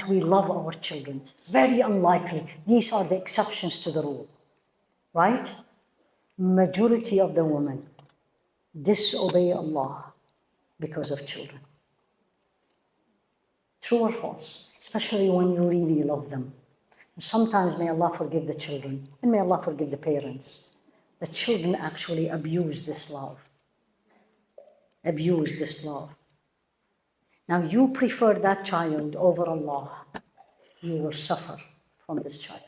that we love our children. Very unlikely. These are the exceptions to the rule, right? Majority of the women disobey Allah because of children. True or false? Especially when you really love them. Sometimes may Allah forgive the children, and may Allah forgive the parents. The children actually abuse this love. Abuse this love. Now you prefer that child over Allah, you will suffer from this child.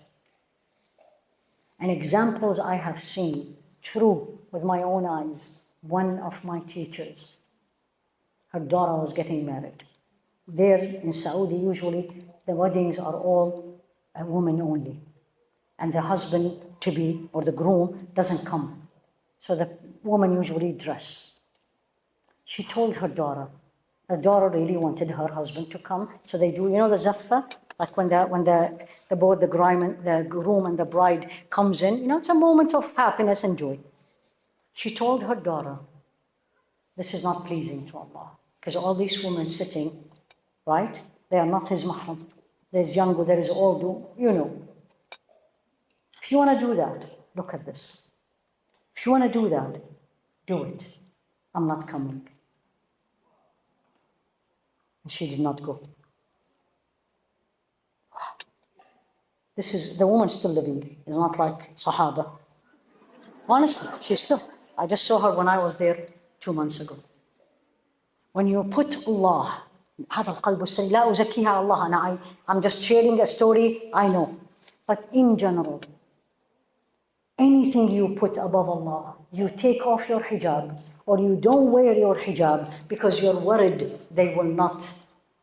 And examples I have seen, true, with my own eyes. One of my teachers, her daughter was getting married. There in Saudi, usually the weddings are all a woman only. And the husband-to-be or the groom doesn't come. So the woman usually dress. She told her daughter, the daughter really wanted her husband to come. So they do, the zaffa, like when both the groom and the bride comes in, it's a moment of happiness and joy. She told her daughter, this is not pleasing to Allah. Because all these women sitting, right? They are not his mahram. There's young, there is old, If you want to do that, look at this. If you want to do that, do it. I'm not coming. And she did not go. This is, the woman still living. It's not like Sahaba. Honestly, she's still, I just saw her when I was there 2 months ago. When you put Allah, هذا القلب السليم لا أزكيها على الله. I'm just sharing a story, I know. But in general, anything you put above Allah, you take off your hijab, or you don't wear your hijab because you're worried they will not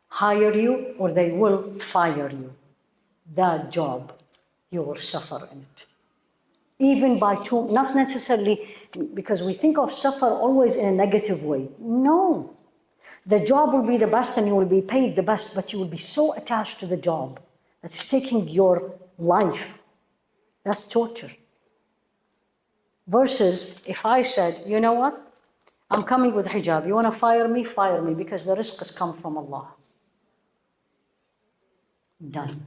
hire you or they will fire you. That job, you will suffer in it. Even by two, not necessarily because we think of suffer always in a negative way. No. The job will be the best and you will be paid the best, but you will be so attached to the job that's taking your life. That's torture. Versus if I said, you know what? I'm coming with hijab. You want to fire me? Fire me, because the rizq has come from Allah. Done.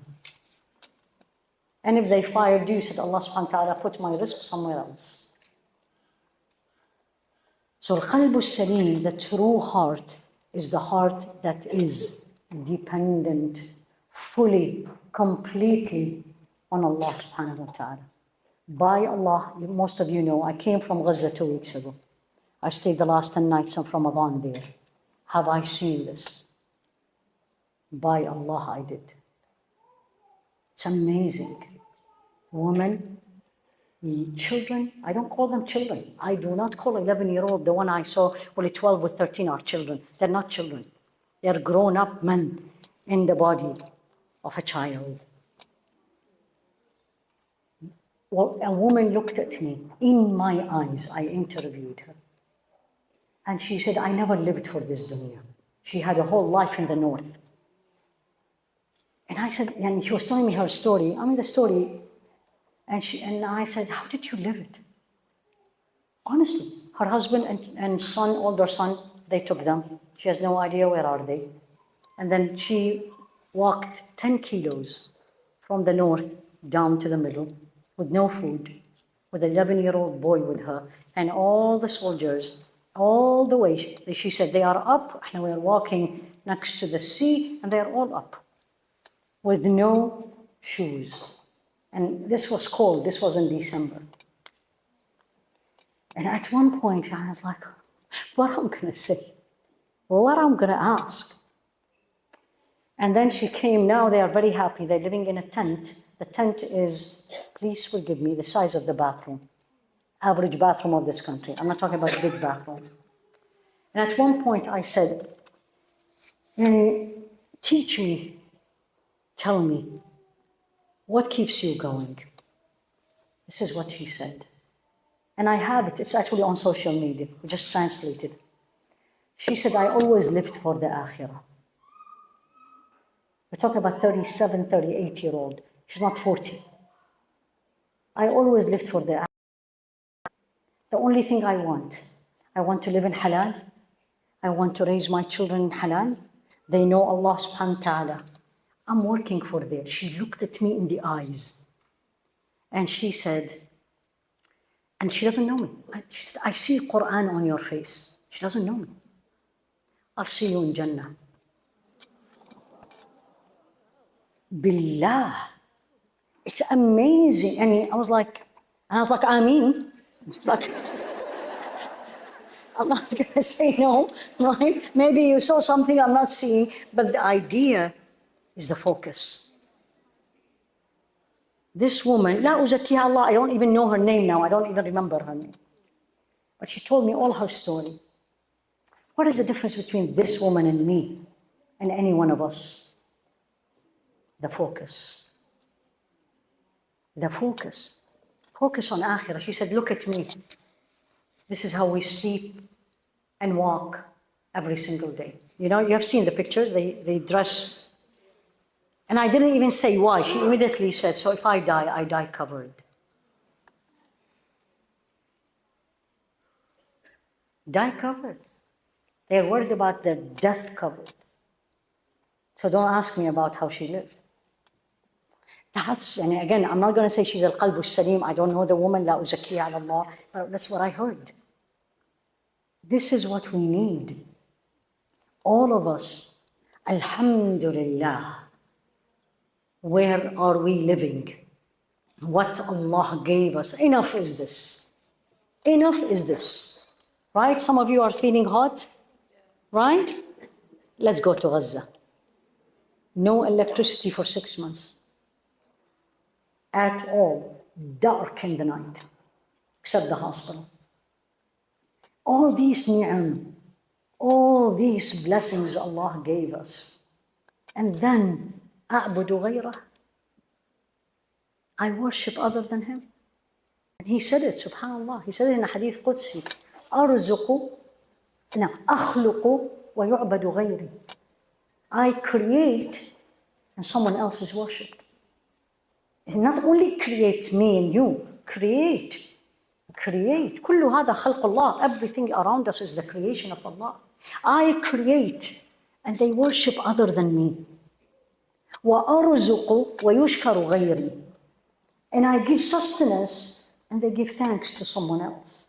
And if they fired you, said Allah subhanahu wa ta'ala, put my rizq somewhere else. So al-qalb al-salim, the true heart, is the heart that is dependent fully, completely on Allah subhanahu wa ta'ala. By Allah, most of you know, I came from Gaza 2 weeks ago. I stayed the last 10 nights of Ramadan there. Have I seen this? By Allah, I did. It's amazing. Women, children, I don't call them children. I do not call 11-year-old, the one I saw, only 12 or 13 are children. They're not children. They're grown-up men in the body of a child. Well, a woman looked at me. In my eyes, I interviewed her. And she said, I never lived for this dunya. She had a whole life in the north. And I said, and she was telling me her story. The story. And I said, how did you live it? Honestly, her husband and son, older son, they took them. She has no idea where are they. And then she walked 10 kilos from the north down to the middle with no food, with an 11-year-old boy with her, and all the soldiers, all the way. She said, they are up, and we are walking next to the sea, and they are all up with no shoes. And this was cold. This was in December. And at one point, I was like, what am I going to say? Well, what am I going to ask? And then she came. Now they are very happy. They're living in a tent. The tent is, please forgive me, the size of the bathroom. Average bathroom of this country. I'm not talking about big bathrooms. And at one point, I said, teach me, tell me, what keeps you going? This is what she said. And I have it. It's actually on social media. We just translated. She said, I always lived for the akhirah. We're talking about 37, 38-year-old. She's not 40. I always lived for the akhirah. The only thing I want to live in halal. I want to raise my children in halal. They know Allah subhanahu wa ta'ala. I'm working for there. She looked at me in the eyes and she said, and she doesn't know me. She said, I see Quran on your face. She doesn't know me. I'll see you in Jannah. Billah. It's amazing. And I was like, Ameen. It's like, I'm not going to say no, right? Maybe you saw something I'm not seeing, but the idea is the focus. This woman, لا أزكيها Allah, I don't even know her name now. I don't even remember her name. But she told me all her story. What is the difference between this woman and me and any one of us? The focus. The focus. Focus on akhirah. She said, look at me. This is how we sleep and walk every single day. You know, you have seen the pictures. They dress. And I didn't even say why. She immediately said, so if I die covered. Die covered. They're worried about their death covered. So don't ask me about how she lived. And again, I'm not going to say she's al-qalb al-salim. I don't know the woman, la uzakiyya ala Allah. But that's what I heard. This is what we need. All of us, alhamdulillah. Where are we living? What Allah gave us. Enough is this. Enough is this. Right? Some of you are feeling hot. Right? Let's go to Gaza. No electricity for 6 months. At all. Dark in the night. Except the hospital. All these ni'am, all these blessings Allah gave us. And then, أعبد غيره. I worship other than Him. And He said it, subhanAllah. He said it in a hadith Qudsi. أخلق ويعبد غيري. I create and someone else is worshipped. And not only create me and you, create. كل هذا خلق الله. Everything around us is the creation of Allah. I create and they worship other than me. وأرزق ويشكر غيري. And I give sustenance and they give thanks to someone else.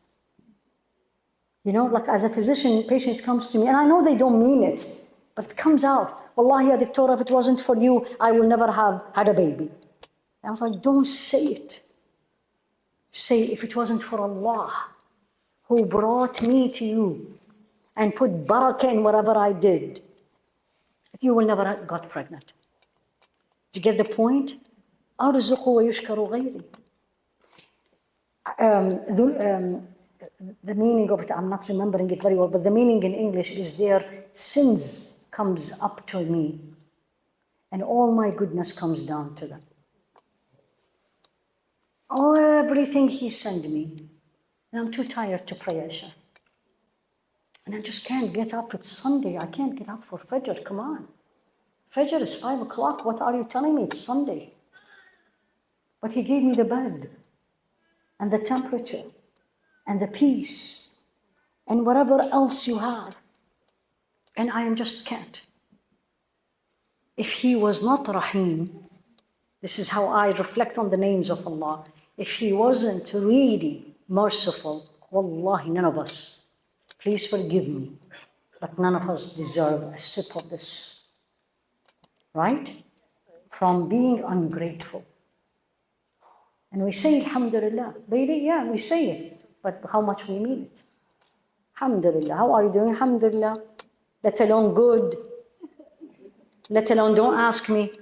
You know, like as a physician, patients comes to me and I know they don't mean it, but it comes out. Wallahi ya doctor, if it wasn't for you, I will never have had a baby. And I was like, don't say it. Say, if it wasn't for Allah, who brought me to you and put barakah in whatever I did, you will never have got pregnant. Do you get the point? أرزق ويشكر غيري. The meaning of it, I'm not remembering it very well, but the meaning in English is their sins comes up to me and all my goodness comes down to them. Oh, everything He sent me. And I'm too tired to pray Isha. And I just can't get up. It's Sunday. I can't get up for Fajr. Come on. Fajr is 5 o'clock. What are you telling me? It's Sunday. But He gave me the bed and the temperature and the peace and whatever else you have. And I just can't. If He was not Rahim, this is how I reflect on the names of Allah. If He wasn't really merciful, wallahi, none of us, please forgive me, but none of us deserve a sip of this. Right? From being ungrateful. And we say, alhamdulillah. Really? Yeah, we say it. But how much we mean it? Alhamdulillah. How are you doing? Alhamdulillah. Let alone good. Let alone don't ask me.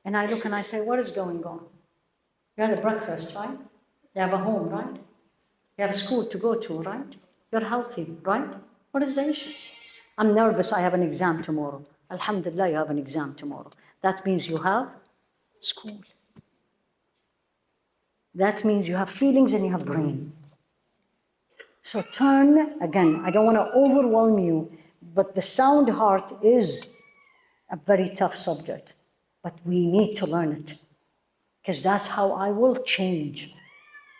And I look and I say, what is going on? You had a breakfast, right? You have a home, right? You have a school to go to, right? You're healthy, right? What is the issue? I'm nervous, I have an exam tomorrow. Alhamdulillah, you have an exam tomorrow. That means you have school. That means you have feelings and you have brain. So turn, again, I don't want to overwhelm you, but the sound heart is a very tough subject. But we need to learn it. Because that's how I will change.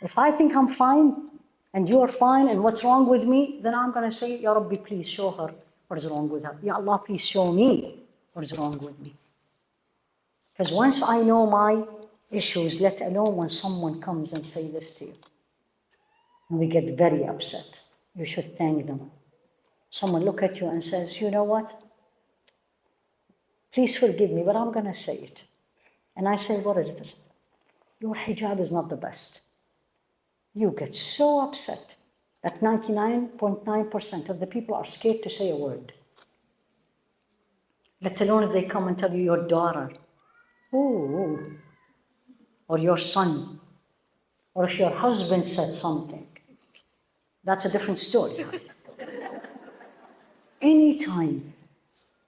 If I think I'm fine, and you're fine, and what's wrong with me, then I'm going to say, Ya Rabbi, please show her what is wrong with her. Ya Allah, please show me what is wrong with me. Because once I know my issues, let alone when someone comes and say this to you, and we get very upset, you should thank them. Someone look at you and says, you know what? Please forgive me, but I'm going to say it. And I say, what is this? Your hijab is not the best. You get so upset that 99.9% of the people are scared to say a word. Let alone if they come and tell you your daughter, oh, or your son, or if your husband said something. That's a different story. Anytime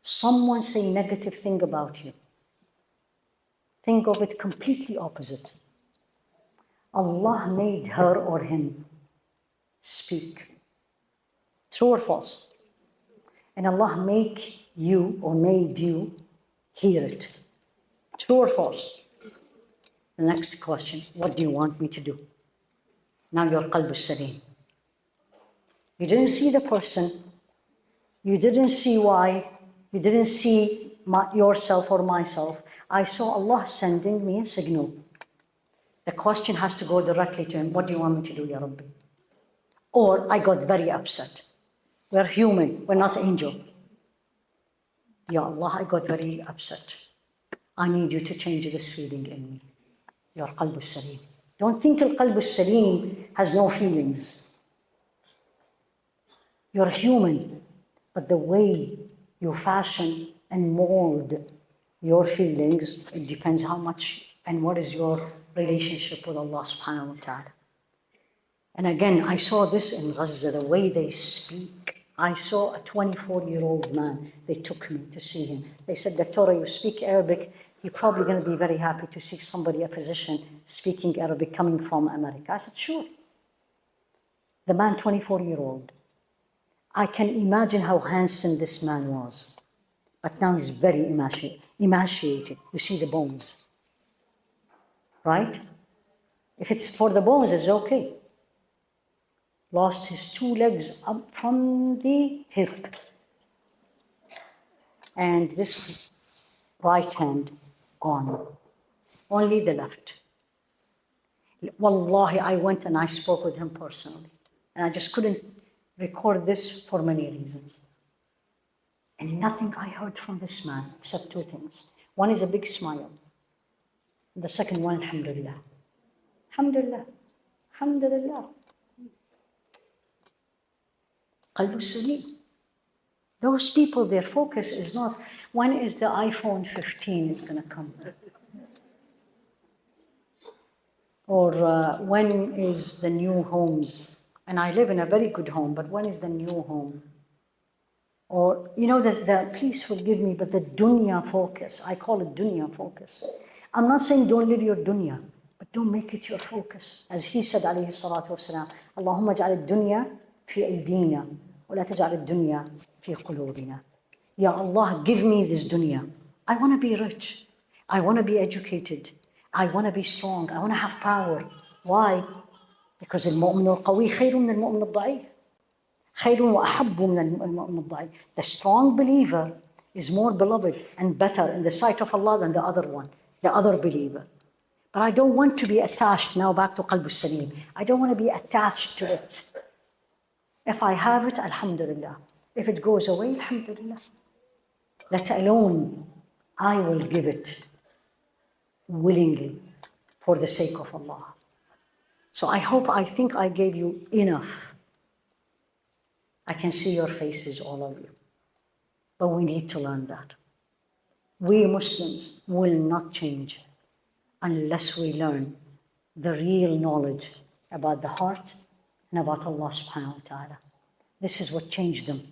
someone say negative thing about you, think of it completely opposite. Allah made her or him speak. True or false? And Allah made you hear it. True or false? The next question, what do you want me to do? Now your qalb is salim. You didn't see the person. You didn't see why. You didn't see yourself or myself. I saw Allah sending me a signal. The question has to go directly to him. What do you want me to do, Ya Rabbi? Or I got very upset. We're human. We're not angel. Ya Allah, I got very upset. I need you to change this feeling in me. Your qalb is-salim. Don't think al-qalb is-salim has no feelings. You're human, but the way you fashion and mold your feelings, it depends how much and what is your relationship with Allah subhanahu wa ta'ala. And again, I saw this in Gaza, the way they speak. I saw a 24-year-old man. They took me to see him. They said, Doctor, you speak Arabic. You're probably going to be very happy to see somebody, a physician, speaking Arabic coming from America. I said, sure. The man, 24-year-old. I can imagine how handsome this man was. But now he's very emaciated. You see the bones. Right? If it's for the bones, it's okay. Lost his 2 legs up from the hip. And this right hand gone. Only the left. Wallahi, I went and I spoke with him personally. And I just couldn't record this for many reasons. And nothing I heard from this man except 2 things. One is a big smile. And the second one, alhamdulillah. Alhamdulillah. Alhamdulillah. Qalb salim. Those people, their focus is not, when is the iPhone 15 is going to come? Or when is the new homes? And I live in a very good home, but when is the new home? Or, you know, please forgive me, but the dunya focus, I call it dunya focus. I'm not saying don't live your dunya, but don't make it your focus. As he said, alayhi salatu wasalam, Allahumma ja'al ad-dunya fi aydina, wa la taj'al ad-dunya fi qulubina. Ya Allah, give me this dunya. I want to be rich. I want to be educated. I want to be strong. I want to have power. Why? Because المؤمن القوي خير من المؤمن الضعيف. خير وأحب من المؤمن الضعيف. The strong believer is more beloved and better in the sight of Allah than the other one, the other believer. But I don't want to be attached, now back to qalb salim. I don't want to be attached to it. If I have it, alhamdulillah. If it goes away, alhamdulillah. Let alone, I will give it willingly for the sake of Allah. So I think I gave you enough. I can see your faces, all of you. But we need to learn that. We Muslims will not change unless we learn the real knowledge about the heart and about Allah subhanahu wa ta'ala. This is what changed them.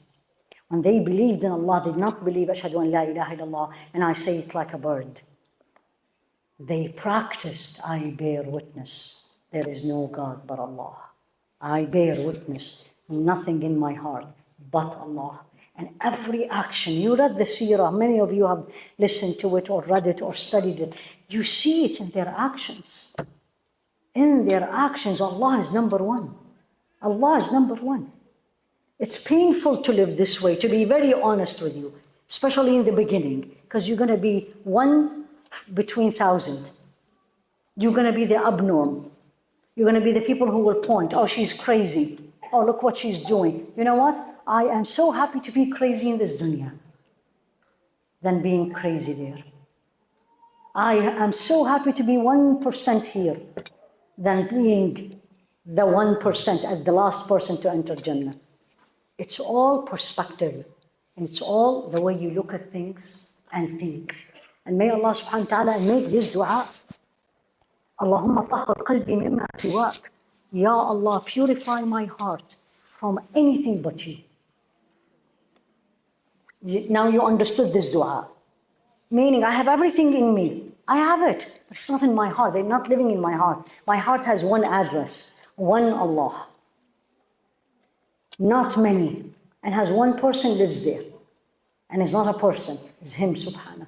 When they believed in Allah, they did not believe, Ashhadu an la ilaha illallah, and I say it like a bird. They practiced, I bear witness. There is no God but Allah. I bear witness, nothing in my heart but Allah. And every action, you read the seerah, many of you have listened to it or read it or studied it. You see it in their actions. In their actions, Allah is number one. Allah is number one. It's painful to live this way, to be very honest with you, especially in the beginning, because you're going to be one between 1,000. You're going to be the abnorm. You're going to be the people who will point, oh, she's crazy. Oh, look what she's doing. You know what? I am so happy to be crazy in this dunya than being crazy there. I am so happy to be 1% here than being the 1% at the last person to enter Jannah. It's all perspective, and it's all the way you look at things and think. And may Allah subhanahu wa ta'ala make this dua. Allahumma tahhir qalbi mimma siwak. Ya Allah, purify my heart from anything but you. Now you understood this dua. Meaning, I have everything in me. I have it, but it's not in my heart. They're not living in my heart. My heart has one address, one Allah. Not many. And has one person lives there. And it's not a person, it's Him subhanahu.